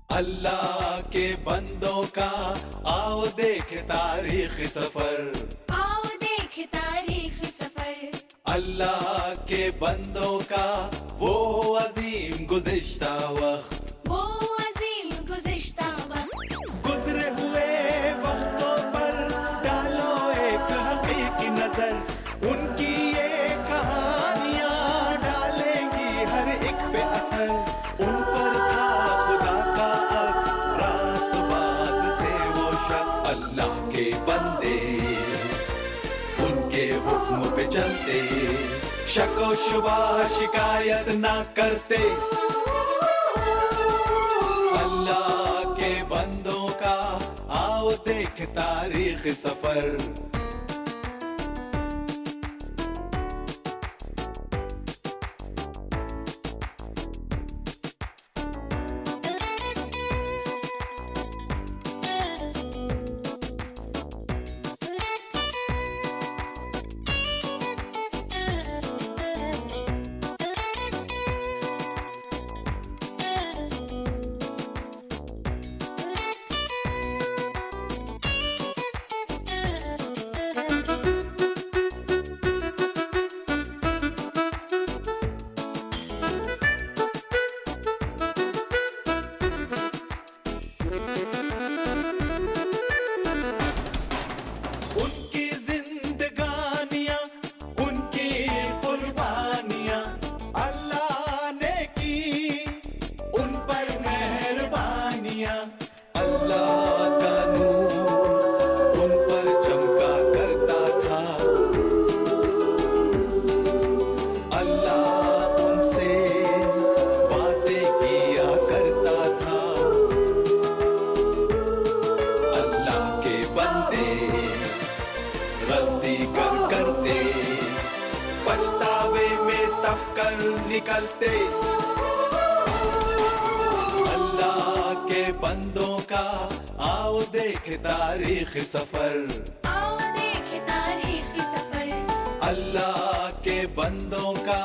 अल्लाह के बंदों का आओ देखे तारीख सफर, आओ देखे तारीख सफर। अल्लाह के बंदों का वो अजीम गुज़िश्ता वक्त, वो अजीम गुज़िश्ता वक्त। गुजरे हुए वक्तों पर डालो एक हकीकी नजर, उनकी ये कहानियां डालेंगी हर एक पे असर। उन पर था खुदा का अक्स, रास्तबाज थे वो शख्स, अल्लाह के बंदे उनके हुक्म पे चलते, शको शुबा शिकायत ना करते। अल्लाह के बंदों का आओ देख तारीख सफर। उनकी जिंदगानियां, उनकी कुर्बानियां, अल्लाह ने की उन पर मेहरबानियां। अल्लाह का नूर उन पर चमका करता था, अल्लाह उनसे बातें किया करता था। अल्लाह के बंदे गलती करते, पछतावे में तब कर निकलते। अल्लाह के बंदों का आओ देखे तारीख सफर, आओ देखे तारीख सफर। अल्लाह के बंदों का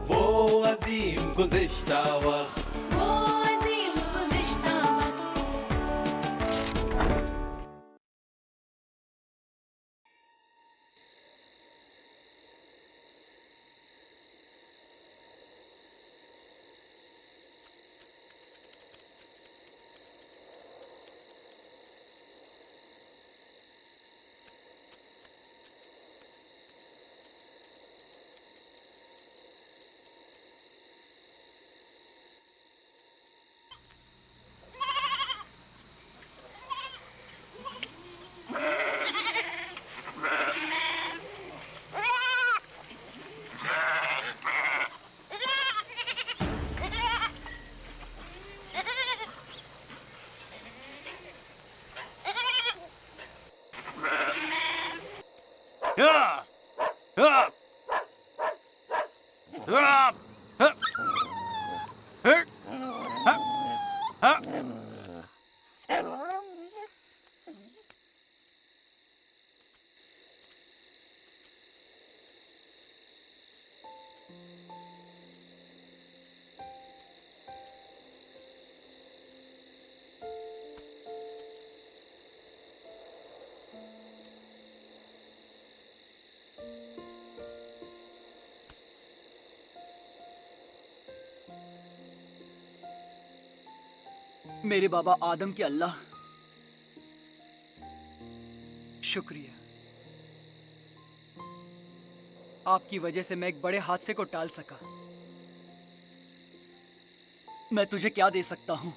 वो अजीम गुज़िश्ता वक्त, वो अजीम गुज़िश्ता वक्त। मेरे बाबा आदम के अल्लाह, शुक्रिया। आपकी वजह से मैं एक बड़े हादसे को टाल सका। मैं तुझे क्या दे सकता हूं?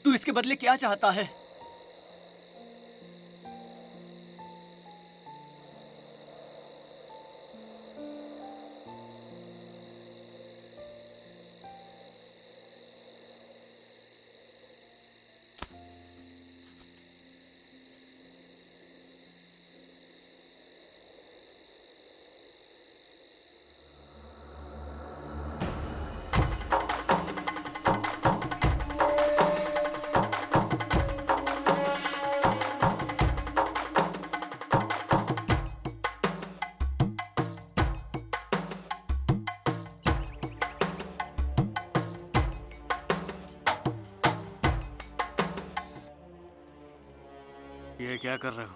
तू इसके बदले क्या चाहता है? ये क्या कर रहे हो?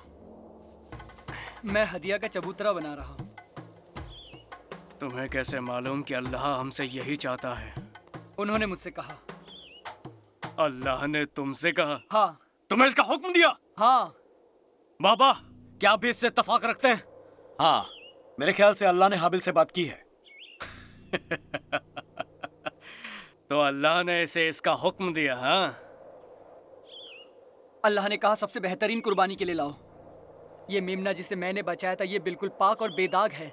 मैं हदिया का चबूतरा बना रहा हूँ। तुम्हें कैसे मालूम कि अल्लाह हमसे यही चाहता है? उन्होंने मुझसे कहा। अल्लाह ने तुमसे कहा? हाँ। तुम्हें इसका हुक्म दिया? हाँ। बाबा, क्या आप भी इससे इत्तेफाक रखते हैं? हाँ, मेरे ख्याल से अल्लाह ने हाबिल से बात की है। तो अल्लाह ने इसे इसका हुक्म दिया? हाँ, अल्लाह ने कहा सबसे बेहतरीन कुर्बानी के लिए लाओ। ये मेमना जिसे मैंने बचाया था, ये बिल्कुल पाक और बेदाग है।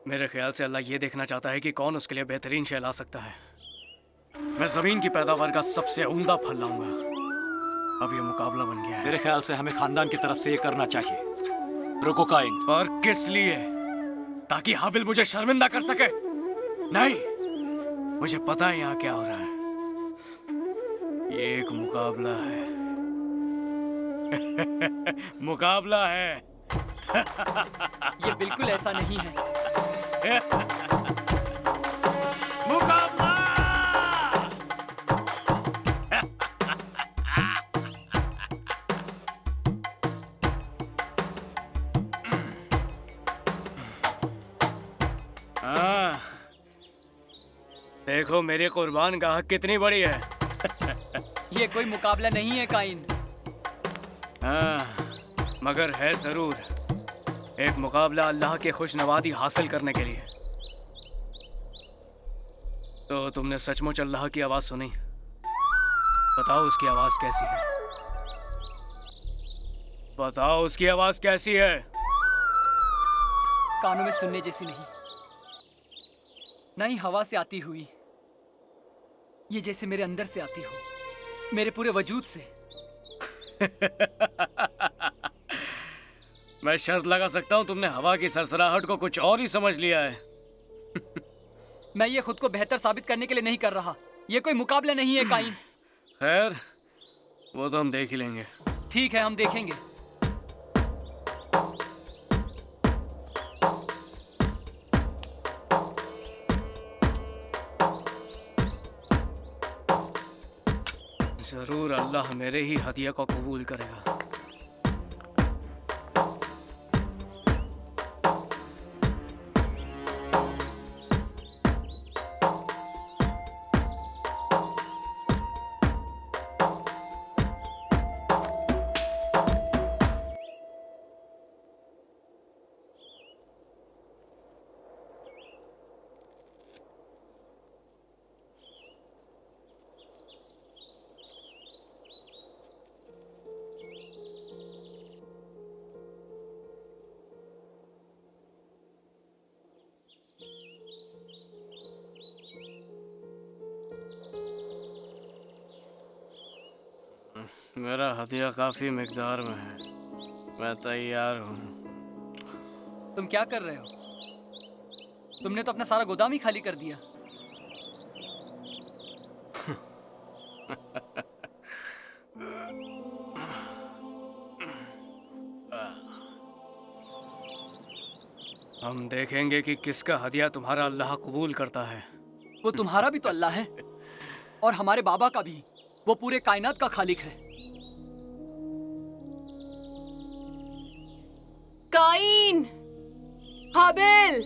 मेरे ख्याल से अल्लाह ये देखना चाहता है कि कौन उसके लिए बेहतरीन शय ला सकता है। मैं जमीन की पैदावार का सबसे उम्दा फल लाऊंगा। अब ये मुकाबला बन गया है। मेरे ख्याल से हमें खानदान की तरफ से ये करना चाहिए। रुको काइन। और किस लिए? ताकि हाबिल मुझे शर्मिंदा कर सके? नहीं, मुझे पता है यहाँ क्या हो रहा है। ये एक मुकाबला है। मुकाबला है। ये बिल्कुल ऐसा नहीं है। मुकाबला! हाँ, देखो मेरी कुर्बान गाह कितनी बड़ी है। ये कोई मुकाबला नहीं है काइन। हाँ, मगर है जरूर एक मुकाबला अल्लाह के खुशनवादी हासिल करने के लिए। तो तुमने सचमुच अल्लाह की आवाज सुनी? बताओ उसकी आवाज कैसी है? बताओ उसकी आवाज कैसी है? कानों में सुनने जैसी नहीं, नहीं हवा से आती हुई। ये जैसे मेरे अंदर से आती हो, मेरे पूरे वजूद से। मैं शर्त लगा सकता हूँ तुमने हवा की सरसराहट को कुछ और ही समझ लिया है। मैं ये खुद को बेहतर साबित करने के लिए नहीं कर रहा। ये कोई मुकाबला नहीं है काइन। खैर, वो तो हम देख ही लेंगे। ठीक है, हम देखेंगे। जरूर अल्लाह मेरे ही हदिया को कबूल करेगा। मेरा हदिया काफी मिकदार में है। मैं तैयार हूँ। तुम क्या कर रहे हो? तुमने तो अपना सारा गोदाम ही खाली कर दिया। हम देखेंगे कि किसका हदिया तुम्हारा अल्लाह कबूल करता है। वो तुम्हारा भी तो अल्लाह है, और हमारे बाबा का भी। वो पूरे कायनात का खालिक है। काइन, हाबिल,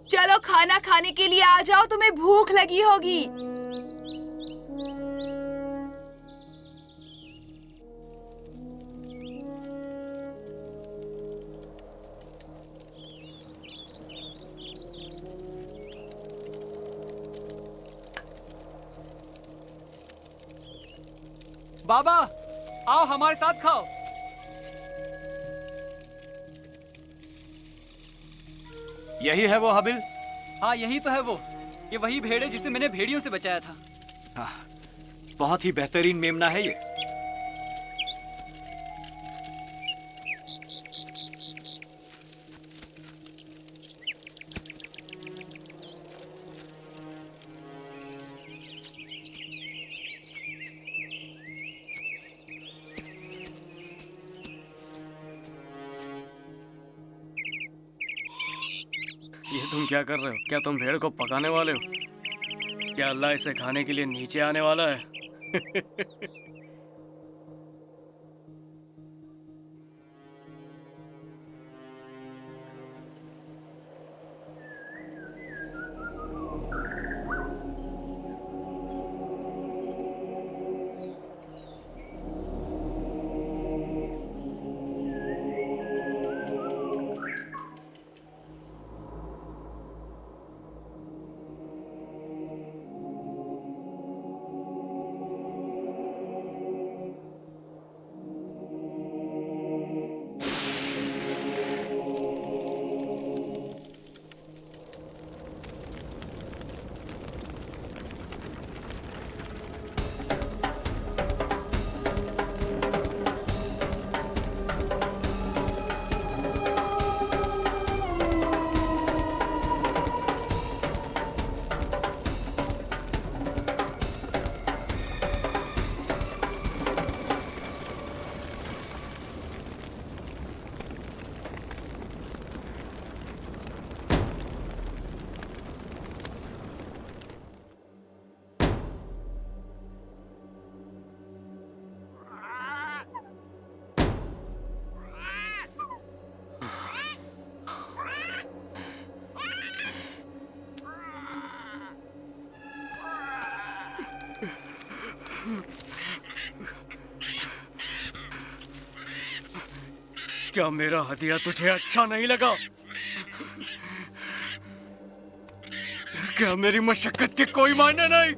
चलो खाना खाने के लिए आ जाओ, तुम्हें भूख लगी होगी। बाबा, आओ हमारे साथ खाओ। यही है वो हाबिल? हाँ, यही तो है वो। ये वही भेड़ है जिसे मैंने भेड़ियों से बचाया था। हाँ, बहुत ही बेहतरीन मेमना है ये। ये तुम क्या कर रहे हो? क्या तुम भेड़ को पकाने वाले हो? क्या अल्लाह इसे खाने के लिए नीचे आने वाला है? क्या मेरा हदिया तुझे अच्छा नहीं लगा? क्या मेरी मशक्कत के कोई मायने नहीं?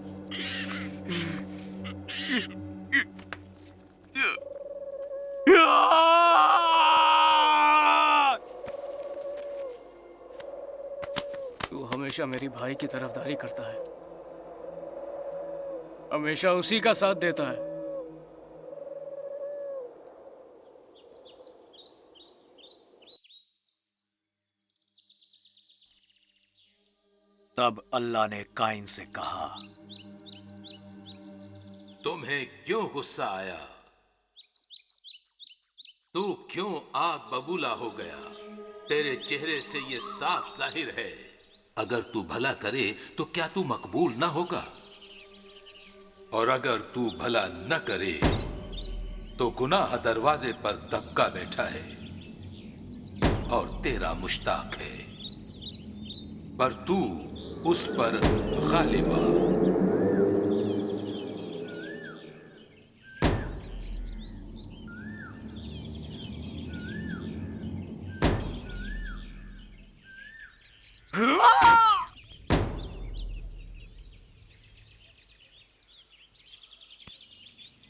तू हमेशा मेरी भाई की तरफदारी करता है, हमेशा उसी का साथ देता है। तब अल्लाह ने काइन से कहा, तुम्हें क्यों गुस्सा आया? तू क्यों आग बबूला हो गया? तेरे चेहरे से ये साफ जाहिर है, अगर तू भला करे तो क्या तू मकबूल ना होगा, और अगर तू भला न करे तो गुनाह दरवाजे पर दबका बैठा है और तेरा मुश्ताक है, पर तू उस पर गालिब आ।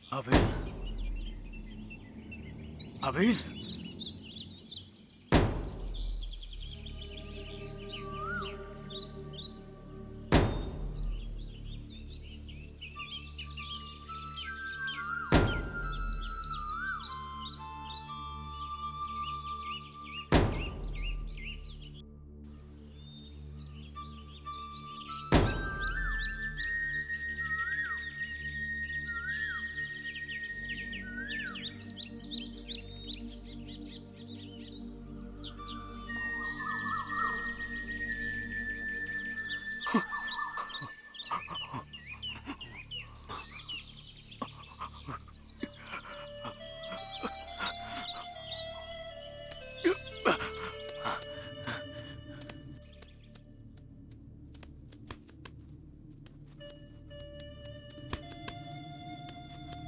अबील, अबील,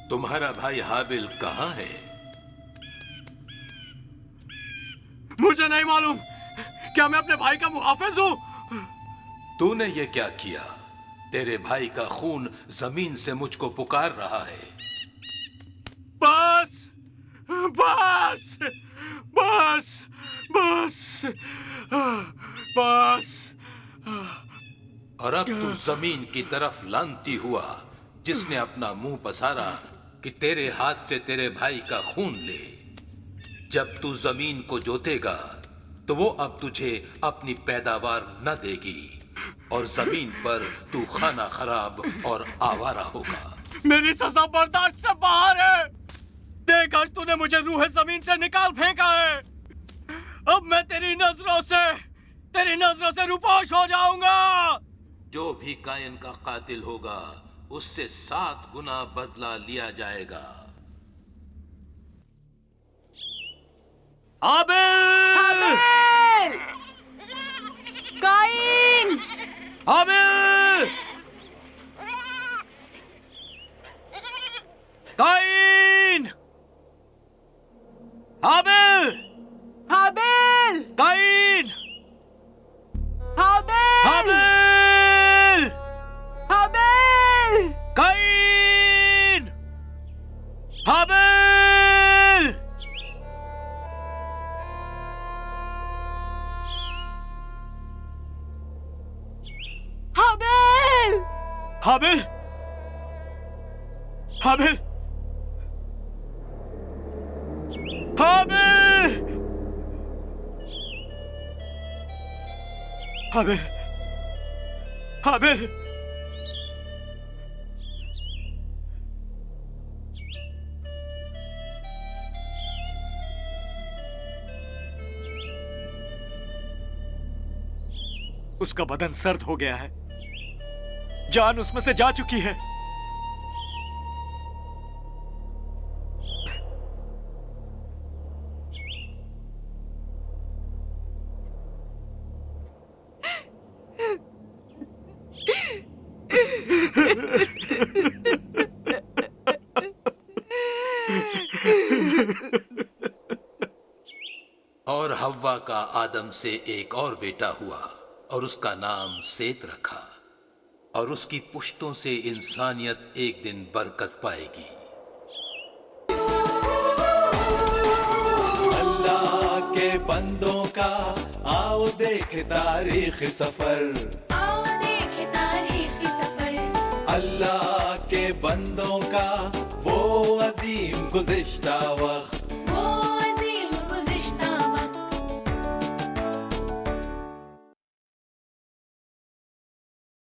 तुम्हारा भाई हाबिल कहाँ है? मुझे नहीं मालूम। क्या मैं अपने भाई का मुहाफिज हूँ? तूने ये क्या किया? तेरे भाई का खून जमीन से मुझको पुकार रहा है। बस, बस, बस, बस, बस। और अब तू जमीन की तरफ लानती हुआ, जिसने अपना मुंह पसारा कि तेरे हाथ से तेरे भाई का खून ले। जब तू जमीन को जोतेगा तो वो अब तुझे अपनी पैदावार न देगी और जमीन पर तू खाना खराब और आवारा होगा। मेरी सजा बर्दाश्त से बाहर है। देख, आज तूने मुझे रूह जमीन से निकाल फेंका है। अब मैं तेरी नजरों से रूपोश हो जाऊंगा। जो भी कायन का कातिल होगा उससे 7 गुना बदला लिया जाएगा। आबिल! हाबिल! काइन! आबिल! काइन! आबिल! हाबिल! काइन! हाबिल! आबिल! हाबिल! काइन! आबिल! हाबिल! हाबिल! हाबिल! हाबिल! हाबिल! हाबिल! उसका बदन सर्द हो गया है, जान उसमें से जा चुकी है। और हव्वा का आदम से एक और बेटा हुआ और उसका नाम सेत रखा, और उसकी पुश्तों से इंसानियत एक दिन बरकत पाएगी। अल्लाह के बंदों का आओ देख तारीख सफर, आओ देखे तारीखी सफर। अल्लाह के बंदों का वो अजीम गुज़िश्ता वक्त,